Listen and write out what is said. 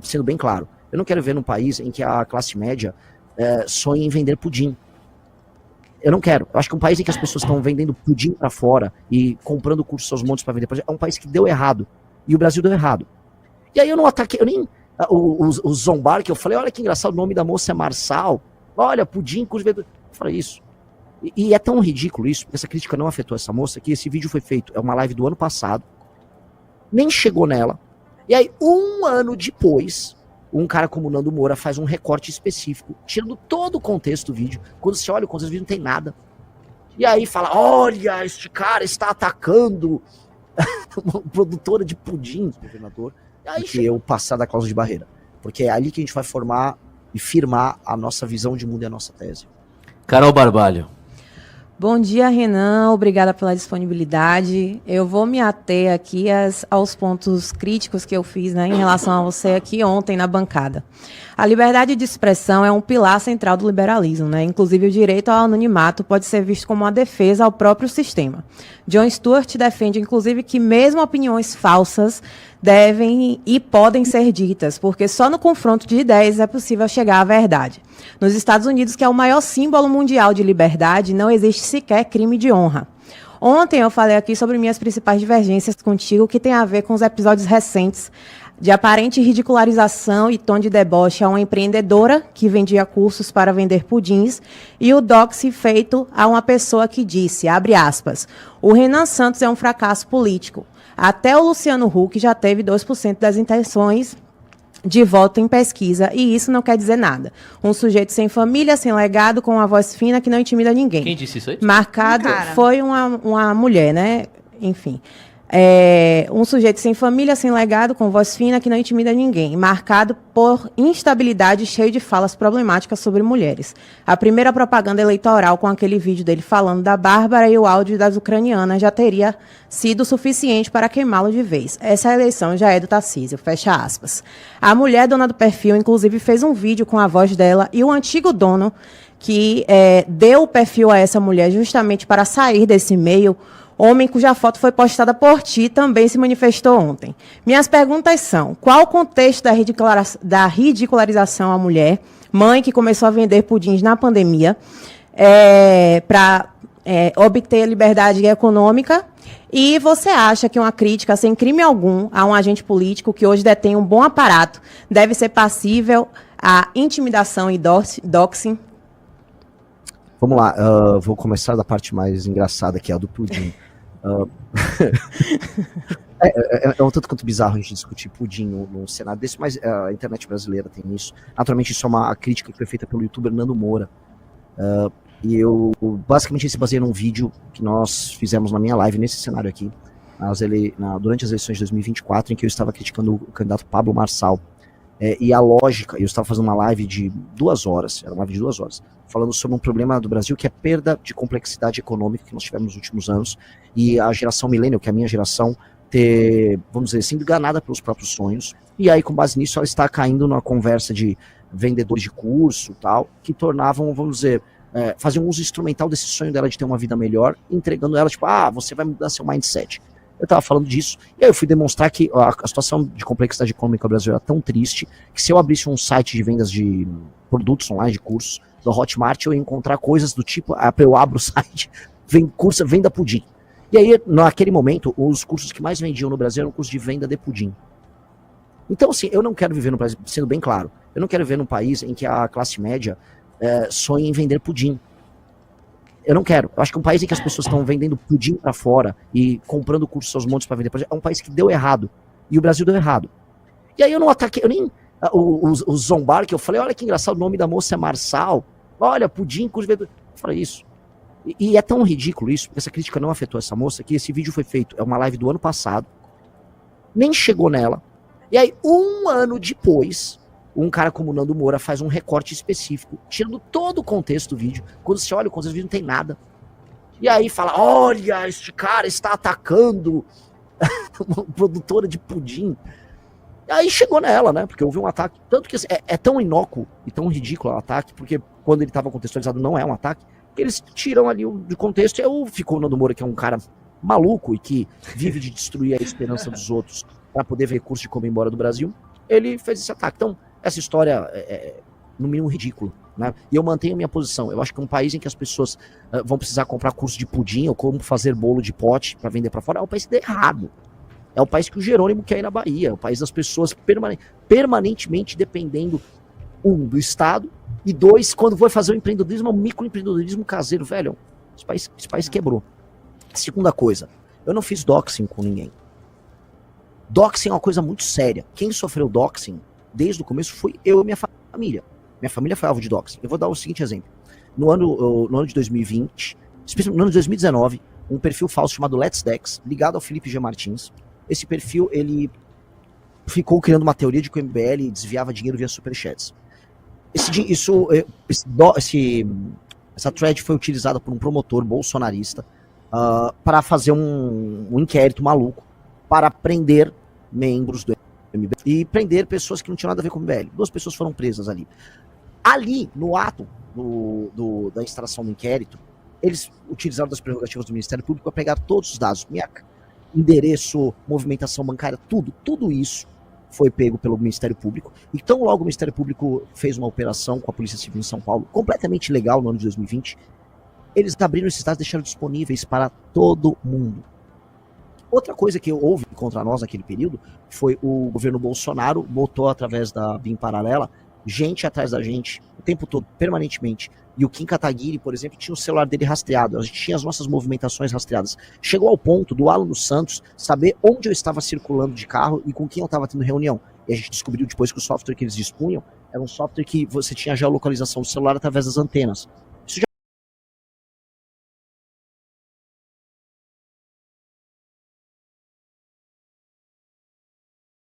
sendo bem claro, eu não quero viver num país em que a classe média sonha em vender pudim. Eu não quero. Eu acho que um país em que as pessoas estão vendendo pudim para fora e comprando cursos aos montes para vender pudim, é um país que deu errado. E o Brasil deu errado. E aí eu não ataquei, eu nem... O zombar que eu falei, olha que engraçado, o nome da moça é Marçal. Olha, pudim, curso de... Eu falei isso. E é tão ridículo isso, porque essa crítica não afetou essa moça, que esse vídeo foi feito, é uma live do ano passado, nem chegou nela. E aí, um ano depois, um cara como o Nando Moura faz um recorte específico, tirando todo o contexto do vídeo. Quando você olha o contexto do vídeo, não tem nada. E aí fala, olha, este cara está atacando uma produtora de pudim, governador. E aí que eu passar da cláusula de barreira. Porque é ali que a gente vai formar e firmar a nossa visão de mundo e a nossa tese. Carol Barbalho. Bom dia, Renan. Obrigada pela disponibilidade. Eu vou me ater aqui aos pontos críticos que eu fiz, né, em relação a você aqui ontem na bancada. A liberdade de expressão é um pilar central do liberalismo, né? Inclusive, o direito ao anonimato pode ser visto como uma defesa ao próprio sistema. Jon Stewart defende, inclusive, que mesmo opiniões falsas devem e podem ser ditas, porque só no confronto de ideias é possível chegar à verdade. Nos Estados Unidos, que é o maior símbolo mundial de liberdade, não existe sequer crime de honra. Ontem eu falei aqui sobre minhas principais divergências contigo, que tem a ver com os episódios recentes de aparente ridicularização e tom de deboche a uma empreendedora que vendia cursos para vender pudins e o doxy feito a uma pessoa que disse, abre aspas, o Renan Santos é um fracasso político. Até o Luciano Huck já teve 2% das intenções de voto em pesquisa, e isso não quer dizer nada. Um sujeito sem família, sem legado, com uma voz fina que não intimida ninguém. Quem disse isso aí? Marcado, foi uma mulher, né? Enfim. Um sujeito sem família, sem legado, com voz fina que não intimida ninguém, marcado por instabilidade, cheio de falas problemáticas sobre mulheres. A primeira propaganda eleitoral com aquele vídeo dele falando da Bárbara e o áudio das ucranianas já teria sido suficiente para queimá-lo de vez. Essa eleição já é do Tarcísio, fecha aspas. A mulher dona do perfil, inclusive, fez um vídeo com a voz dela e o antigo dono que deu o perfil a essa mulher justamente para sair desse meio, homem cuja foto foi postada por ti, também se manifestou ontem. Minhas perguntas são, qual o contexto da ridicularização à mulher, mãe que começou a vender pudins na pandemia, para obter liberdade econômica, e você acha que uma crítica sem crime algum a um agente político que hoje detém um bom aparato deve ser passível à intimidação e doxing? Vamos lá, vou começar da parte mais engraçada, que é a do pudim. É um tanto quanto bizarro a gente discutir pudim num cenário desse, mas a internet brasileira tem isso. Naturalmente, isso é uma crítica que foi feita pelo youtuber Nando Moura. E eu, basicamente, se baseia num vídeo que nós fizemos na minha live, nesse cenário aqui, durante as eleições de 2024, em que eu estava criticando o candidato Pablo Marçal. E a lógica, eu estava fazendo uma live de 2 horas, era uma live de 2 horas, falando sobre um problema do Brasil que é a perda de complexidade econômica que nós tivemos nos últimos anos, e a geração millennial, que é a minha geração, vamos dizer, sendo enganada pelos próprios sonhos, e aí com base nisso ela está caindo numa conversa de vendedores de curso tal, que tornavam, vamos dizer, faziam um uso instrumental desse sonho dela de ter uma vida melhor, entregando ela, tipo, você vai mudar seu mindset. Eu estava falando disso, e aí eu fui demonstrar que a situação de complexidade econômica no Brasil era tão triste, que se eu abrisse um site de vendas de produtos online, de cursos, do Hotmart, eu ia encontrar coisas do tipo, eu abro o site, venda pudim. E aí, naquele momento, os cursos que mais vendiam no Brasil eram cursos de venda de pudim. Então, assim, eu não quero viver num país, sendo bem claro, eu não quero viver num país em que a classe média sonha em vender pudim. Eu não quero. Eu acho que um país em que as pessoas estão vendendo pudim para fora e comprando cursos aos montes para vender pudim, é um país que deu errado. E o Brasil deu errado. E aí eu não ataquei, eu nem... O zombar que eu falei, olha que engraçado, o nome da moça é Marçal. Olha, pudim, curso de... Eu falei isso. E é tão ridículo isso, porque essa crítica não afetou essa moça, que esse vídeo foi feito, é uma live do ano passado, nem chegou nela. E aí, um ano depois, um cara como o Nando Moura faz um recorte específico, tirando todo o contexto do vídeo. Quando você olha o contexto do vídeo, não tem nada. E aí fala, olha, este cara está atacando uma produtora de pudim. E aí chegou nela, né? Porque houve um ataque. Tanto que é tão inócuo e tão ridículo o ataque, porque quando ele estava contextualizado não é um ataque, que eles tiram ali do contexto. E ficou o Nando Moura, que é um cara maluco e que vive de destruir a esperança dos outros para poder ver recurso de como ir embora do Brasil. ele fez esse ataque. Então, essa história no mínimo ridículo, né? E eu mantenho minha posição. Eu acho que um país em que as pessoas vão precisar comprar curso de pudim ou como fazer bolo de pote para vender para fora, é um país que dá errado. É o país que o Jerônimo quer ir na Bahia, é o país das pessoas permanentemente dependendo, do Estado, e 2, quando vai fazer o empreendedorismo, o microempreendedorismo caseiro, velho, esse país quebrou. Segunda coisa, eu não fiz doxing com ninguém. Doxing é uma coisa muito séria. Quem sofreu doxing desde o começo fui eu e minha família. Minha família foi alvo de doxing. Eu vou dar o seguinte exemplo. No ano de 2020, especialmente no ano de 2019, um perfil falso chamado Let's Dex, ligado ao Felipe G. Martins. Esse perfil, ele ficou criando uma teoria de que o MBL desviava dinheiro via superchats. Essa thread foi utilizada por um promotor bolsonarista para fazer um inquérito maluco para prender membros do MBL e prender pessoas que não tinham nada a ver com o MBL. 2 pessoas foram presas ali. Ali, no ato da extração do inquérito, eles utilizaram das prerrogativas do Ministério Público para pegar todos os dados, endereço, movimentação bancária, tudo isso foi pego pelo Ministério Público. Então, logo o Ministério Público fez uma operação com a Polícia Civil em São Paulo, completamente legal no ano de 2020. Eles abriram esses dados e deixaram disponíveis para todo mundo. Outra coisa que houve contra nós naquele período foi o governo Bolsonaro botou através da BIM paralela gente atrás da gente o tempo todo, permanentemente. E o Kim Kataguiri, por exemplo, tinha o celular dele rastreado. A gente tinha as nossas movimentações rastreadas. Chegou ao ponto do Alan dos Santos saber onde eu estava circulando de carro e com quem eu estava tendo reunião. E a gente descobriu depois que o software que eles dispunham era um software que você tinha a geolocalização do celular através das antenas.